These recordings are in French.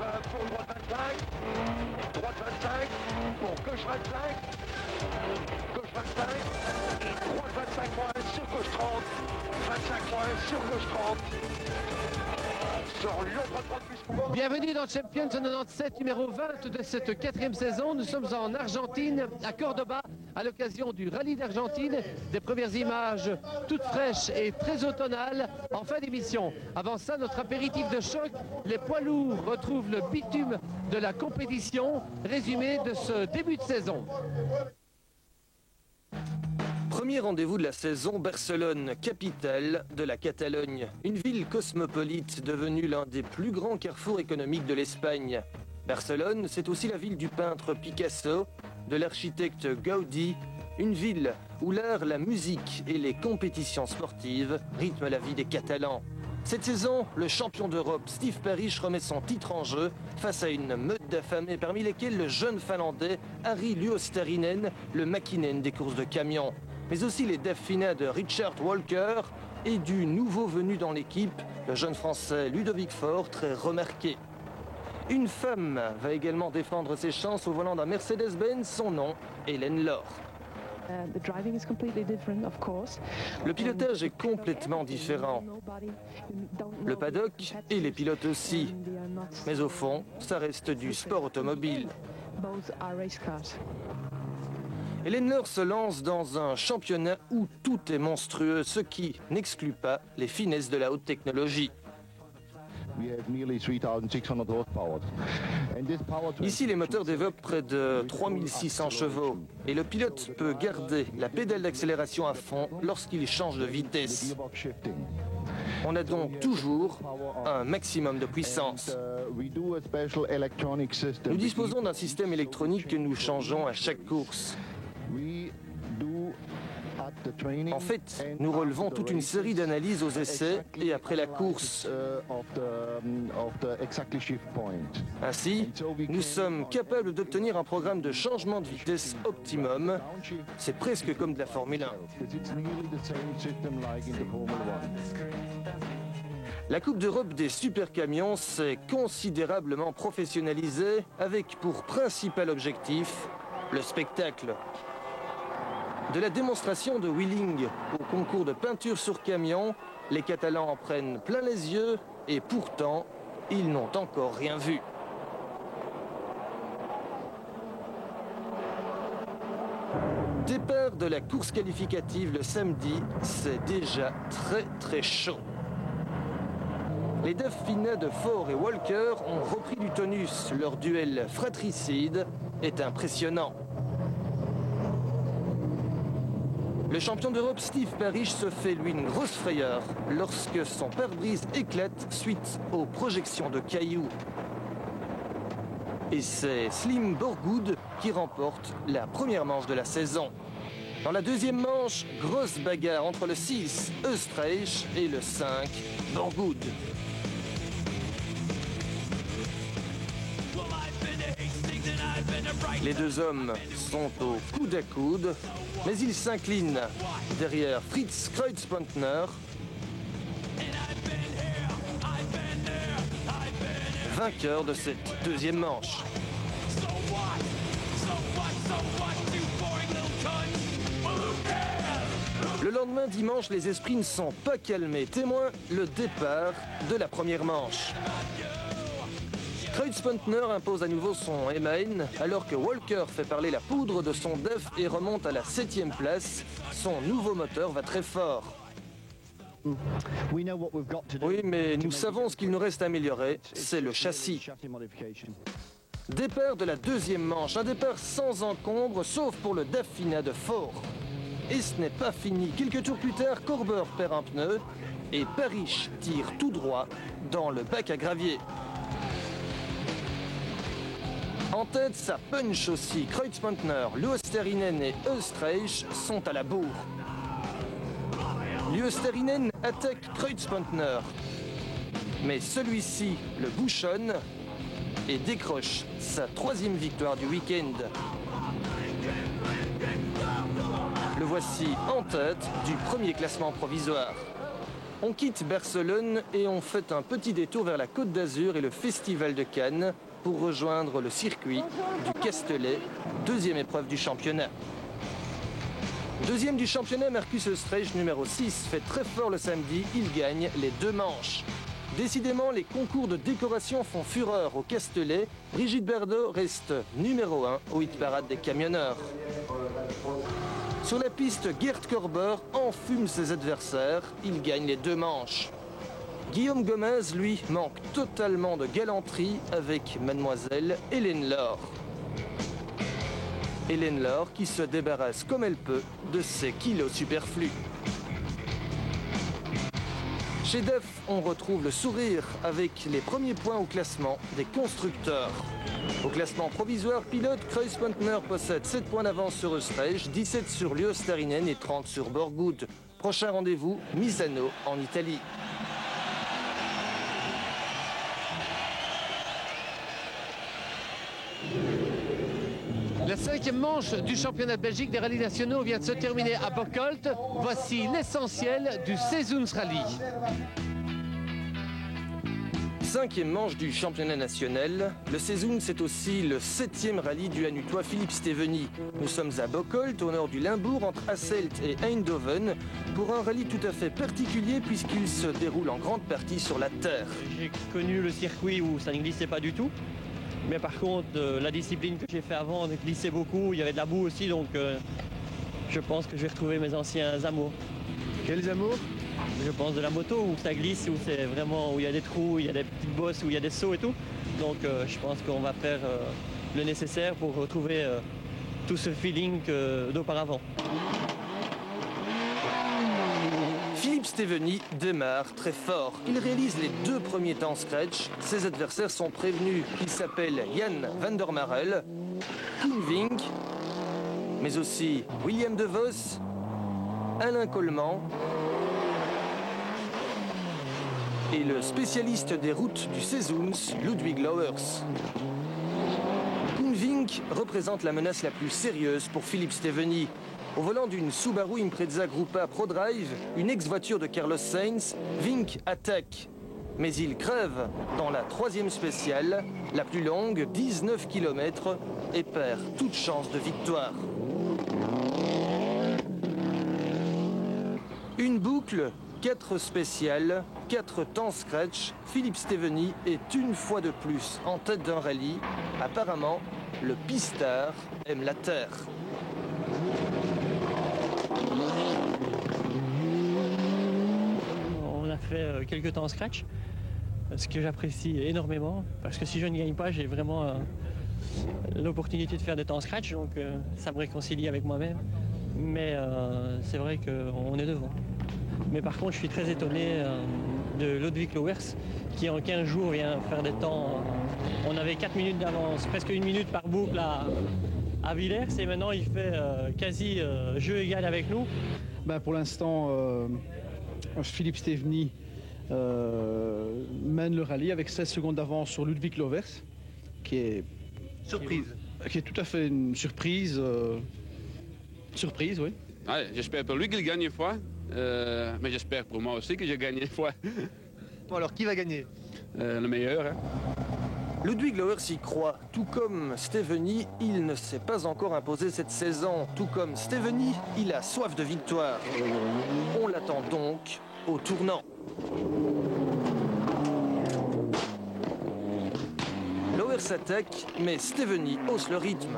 pour droite 25, droite 25, pour gauche 25, gauche 25, droite 25 moins sur gauche 30, 25 moins sur gauche 30. Bienvenue dans Champions 97, numéro 20 de cette 4e saison. Nous sommes en Argentine, à Cordoba, à l'occasion du rallye d'Argentine. Des premières images toutes fraîches et très automnales en fin d'émission. Avant ça, notre apéritif de choc. Les poids lourds retrouvent le bitume de la compétition. Résumé de ce début de saison. Premier rendez-vous de la saison, Barcelone, capitale de la Catalogne. Une ville cosmopolite devenue l'un des plus grands carrefours économiques de l'Espagne. Barcelone, c'est aussi la ville du peintre Picasso, de l'architecte Gaudí, une ville où l'art, la musique et les compétitions sportives rythment la vie des Catalans. Cette saison, le champion d'Europe Steve Parish remet son titre en jeu face à une meute d'affamés parmi lesquels le jeune Finlandais Harri Luostarinen, le Mäkinen des courses de camions. Mais aussi les Dauphins de Richard Walker et du nouveau venu dans l'équipe, le jeune Français Ludovic Faure, très remarqué. Une femme va également défendre ses chances au volant d'un Mercedes-Benz, son nom, Hélène Laure. Le pilotage est complètement différent. Le paddock et les pilotes aussi. Mais au fond, ça reste du sport automobile. Hélène Laure se lance dans un championnat où tout est monstrueux, ce qui n'exclut pas les finesses de la haute technologie. Ici, les moteurs développent près de 3600 chevaux et le pilote peut garder la pédale d'accélération à fond lorsqu'il change de vitesse. On a donc toujours un maximum de puissance. Nous disposons d'un système électronique que nous changeons à chaque course. En fait, nous relevons toute une série d'analyses aux essais et après la course. Ainsi, nous sommes capables d'obtenir un programme de changement de vitesse optimum. C'est presque comme de la Formule 1. La Coupe d'Europe des supercamions s'est considérablement professionnalisée avec pour principal objectif le spectacle. De la démonstration de wheeling au concours de peinture sur camion, les Catalans en prennent plein les yeux et pourtant, ils n'ont encore rien vu. Départ de la course qualificative le samedi, c'est déjà très chaud. Les Dauphins de Faure et Walker ont repris du tonus. Leur duel fratricide est impressionnant. Le champion d'Europe Steve Parish se fait lui une grosse frayeur lorsque son pare-brise éclate suite aux projections de cailloux. Et c'est Slim Borgoud qui remporte la première manche de la saison. Dans la deuxième manche, grosse bagarre entre le 6 Österreich et le 5 Borgoud. Les deux hommes sont au coude à coude, mais ils s'inclinent derrière Fritz Kreutzpontner, vainqueur de cette deuxième manche. Le lendemain, dimanche, les esprits ne sont pas calmés. Témoin le départ de la première manche. Kreutzpontner impose à nouveau son MAN alors que Walker fait parler la poudre de son DEF et remonte à la 7e place. Son nouveau moteur va très fort. Oui, mais nous savons ce qu'il nous reste à améliorer, c'est le châssis. Départ de la deuxième manche, un départ sans encombre, sauf pour le Dauphina de Faure. Et ce n'est pas fini. Quelques tours plus tard, Corber perd un pneu et Parish tire tout droit dans le bac à gravier. En tête, ça punch aussi. Kreutzpontner, Luostarinen et Österreich sont à la bourre. Luostarinen attaque Kreutzpontner. Mais celui-ci le bouchonne et décroche sa 3e victoire du week-end. Le voici en tête du premier classement provisoire. On quitte Barcelone et on fait un petit détour vers la Côte d'Azur et le Festival de Cannes pour rejoindre le circuit du Castellet, deuxième épreuve du championnat. Deuxième du championnat, Marcus Oestreich, numéro 6, fait très fort le samedi. Il gagne les 2 manches. Décidément, les concours de décoration font fureur au Castellet. Brigitte Bardot reste numéro 1 au hit-parade des camionneurs. Sur la piste, Gerd Korber enfume ses adversaires. Il gagne les 2 manches. Guillaume Gomez, lui, manque totalement de galanterie avec mademoiselle Hélène Laure. Hélène Laure qui se débarrasse comme elle peut de ses kilos superflus. Chez DEF, on retrouve le sourire avec les premiers points au classement des constructeurs. Au classement provisoire, pilote, Kreuz-Pontner possède 7 points d'avance sur Oestreich, 17 sur Liostarinen et 30 sur Borgwood. Prochain rendez-vous, Misano en Italie. La 5e manche du championnat de Belgique des rallyes nationaux vient de se terminer à Bocholt. Voici l'essentiel du Sezoens Rally. 5e manche du championnat national. Le Sezoens, c'est aussi le 7e rallye du Hanutois Philippe Steveny. Nous sommes à Bocholt, au nord du Limbourg, entre Hasselt et Eindhoven, pour un rallye tout à fait particulier puisqu'il se déroule en grande partie sur la terre. J'ai connu le circuit où ça ne glissait pas du tout. Mais par contre, la discipline que j'ai fait avant glissait beaucoup, il y avait de la boue aussi, donc je pense que je vais retrouver mes anciens amours. Quels amours? Je pense de la moto, où ça glisse, où c'est vraiment, où il y a des trous, où il y a des petites bosses, où il y a des sauts et tout. Donc je pense qu'on va faire le nécessaire pour retrouver tout ce feeling d'auparavant. Philippe Steveny démarre très fort. Il réalise les 2 premiers temps scratch. Ses adversaires sont prévenus. Il s'appelle Jan van der Marel, Koen Vink, mais aussi William De Vos, Alain Coleman et le spécialiste des routes du Sezoens, Ludwig Lauwers. Koen Vink représente la menace la plus sérieuse pour Philippe Steveny. Au volant d'une Subaru Impreza Gruppa ProDrive, une ex-voiture de Carlos Sainz, Vink attaque. Mais il crève dans la 3e spéciale, la plus longue, 19 km, et perd toute chance de victoire. Une boucle, 4 spéciales, 4 temps scratch. Philippe Steveny est une fois de plus en tête d'un rallye. Apparemment, le pistard aime la terre. On a fait quelques temps scratch, ce que j'apprécie énormément, parce que si je ne gagne pas, j'ai vraiment l'opportunité de faire des temps scratch, donc ça me réconcilie avec moi-même. Mais c'est vrai qu'on est devant. Mais par contre, je suis très étonné de Ludwig Lauwers, qui en 15 jours vient faire des temps. On avait 4 minutes d'avance, presque 1 minute par boucle à Villers, et maintenant il fait quasi jeu égal avec nous. Pour l'instant, Philippe Steveny mène le rallye avec 16 secondes d'avance sur Ludwig Lauwers, qui est tout à fait une surprise. Surprise, oui. Ouais, j'espère pour lui qu'il gagne une fois, mais j'espère pour moi aussi que je gagne une fois. Bon, alors qui va gagner? Le meilleur. Hein. Ludwig Lauwers y croit. Tout comme Steveny, il ne s'est pas encore imposé cette saison. Tout comme Steveny, il a soif de victoire. On l'attend donc au tournant. Lauwers attaque, mais Steveny hausse le rythme.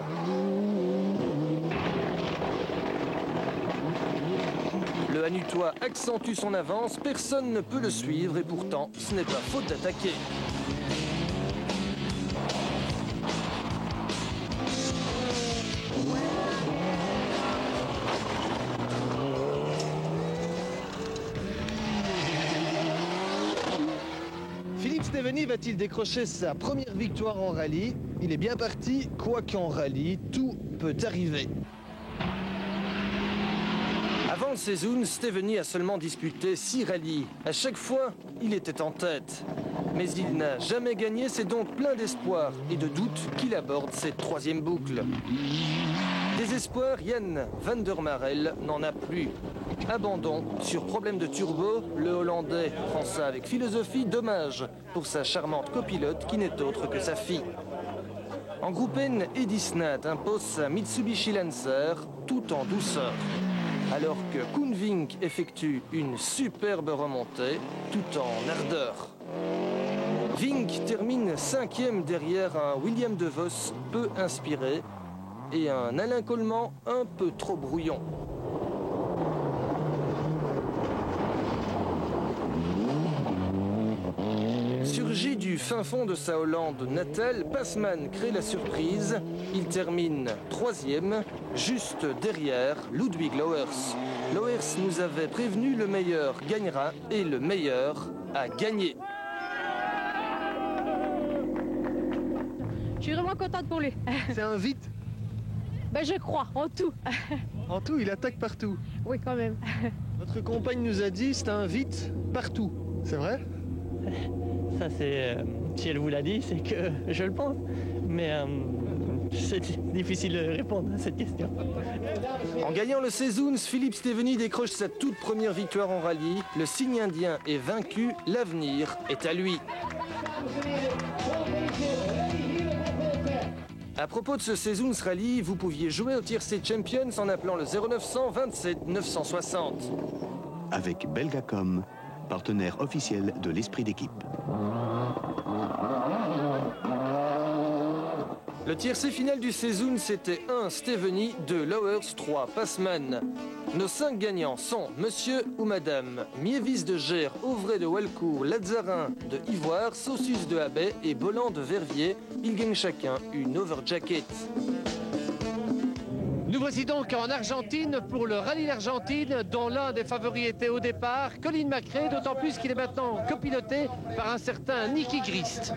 Le Hanutois accentue son avance, personne ne peut le suivre et pourtant, ce n'est pas faute d'attaquer. Philippe Steveny va-t-il décrocher sa première victoire en rallye? Il est bien parti, quoi qu'en rallye, tout peut arriver. Avant le Sezoens, Steveny a seulement disputé 6 rallyes. À chaque fois, il était en tête. Mais il n'a jamais gagné, c'est donc plein d'espoir et de doute qu'il aborde cette 3e boucle. Désespoir, Jan van der Marel n'en a plus. Abandon sur problème de turbo, le Hollandais prend ça avec philosophie, dommage pour sa charmante copilote qui n'est autre que sa fille. En groupe N, Edi Snat impose sa Mitsubishi Lancer tout en douceur. Alors que Koen effectue une superbe remontée tout en ardeur. Vink termine 5e derrière un William De Vos peu inspiré et un Alain Coleman un peu trop brouillon. Surgi du fin fond de sa Hollande natale, Passmann crée la surprise. Il termine 3e, juste derrière Ludwig Lauwers. Lauwers nous avait prévenu, le meilleur gagnera et le meilleur a gagné. Je suis vraiment contente pour lui. C'est un vite. Ben, je crois, en tout. En tout, il attaque partout. Oui, quand même. Notre compagne nous a dit c'est un vite partout. C'est vrai? Ça, c'est... si elle vous l'a dit, c'est que je le pense. Mais c'est difficile de répondre à cette question. En gagnant le Sezoens, Philippe Steveny décroche sa toute première victoire en rallye. Le signe indien est vaincu, l'avenir est à lui. À propos de ce Sezoens Rally, vous pouviez jouer au Tiercé Champions en appelant le 0900 27 960. Avec Belgacom, partenaire officiel de l'esprit d'équipe. Le tiercé final du Sezoens, c'était 1 Steveny, 2 Lauwers, 3 Passmann. Nos 5 gagnants sont Monsieur ou Madame Miévis de Gers, Auvray de Walcourt, Lazarin de Ivoire, Sausus de Habay et Bolland de Verviers. Ils gagnent chacun une overjacket. Nous voici donc en Argentine pour le rallye d'Argentine, dont l'un des favoris était au départ Colin McRae, d'autant plus qu'il est maintenant copiloté par un certain Nicky Grist.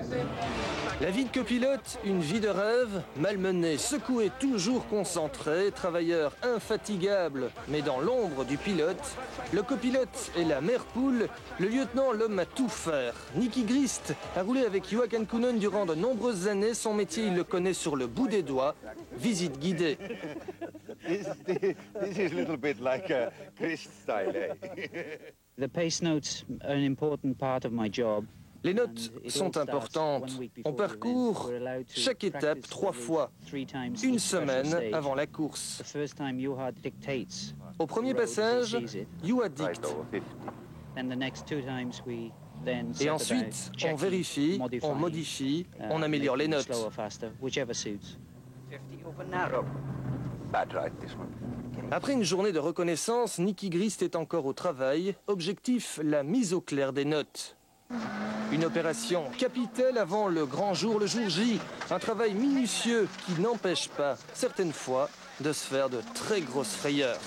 La vie de copilote, une vie de rêve, malmené, secoué, toujours concentré, travailleur infatigable, mais dans l'ombre du pilote. Le copilote est la mère poule, le lieutenant l'homme à tout faire. Nicky Grist a roulé avec Joachim Kühnen durant de nombreuses années, son métier il le connaît sur le bout des doigts, visite guidée. This is a little bit like a Grist style, eh? The pace notes are an important part of my job. Les notes sont importantes. On parcourt chaque étape 3 fois, une semaine avant la course. Au premier passage, Juha dicte. Et ensuite, on vérifie, on modifie, on améliore les notes. Après une journée de reconnaissance, Nicky Grist est encore au travail. Objectif, la mise au clair des notes. Une opération capitale avant le grand jour, le jour J. Un travail minutieux qui n'empêche pas, certaines fois, de se faire de très grosses frayeurs.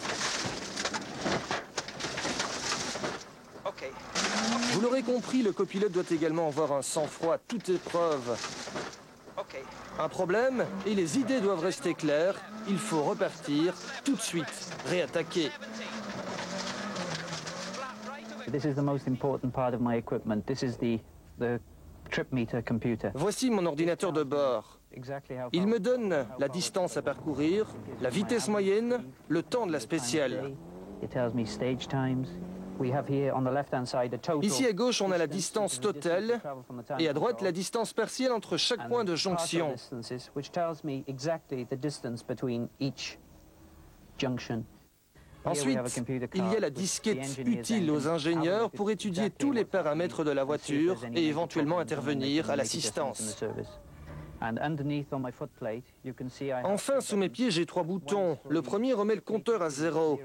Vous l'aurez compris, le copilote doit également avoir un sang-froid à toute épreuve. Un problème, et les idées doivent rester claires. Il faut repartir tout de suite, réattaquer. This is the most important part of my equipment. This is the trip meter computer. Voici mon ordinateur de bord. Il me donne la distance à parcourir, la vitesse moyenne, le temps de la spéciale. It tells me stage times. We have here on the left-hand side the total. Ici à gauche, on a la distance totale et à droite, la distance partielle entre chaque point de jonction. Which tells me exactly the distance between each junction. Ensuite, il y a la disquette utile aux ingénieurs pour étudier tous les paramètres de la voiture et éventuellement intervenir à l'assistance. Enfin, sous mes pieds, j'ai 3 boutons. Le premier remet le compteur à 0.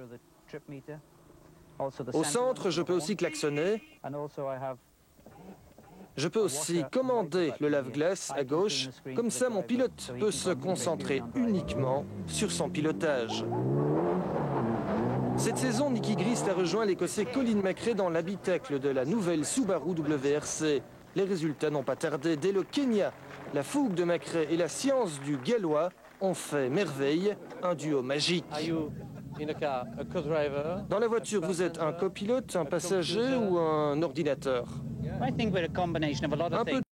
Au centre, je peux aussi klaxonner. Je peux aussi commander le lave-glace à gauche. Comme ça, mon pilote peut se concentrer uniquement sur son pilotage. Cette saison, Nicky Grist a rejoint l'Écossais Colin McRae dans l'habitacle de la nouvelle Subaru WRC. Les résultats n'ont pas tardé. Dès le Kenya, la fougue de McRae et la science du Gallois ont fait merveille, un duo magique. Dans la voiture, vous êtes un copilote, un passager ou un ordinateur? Un peu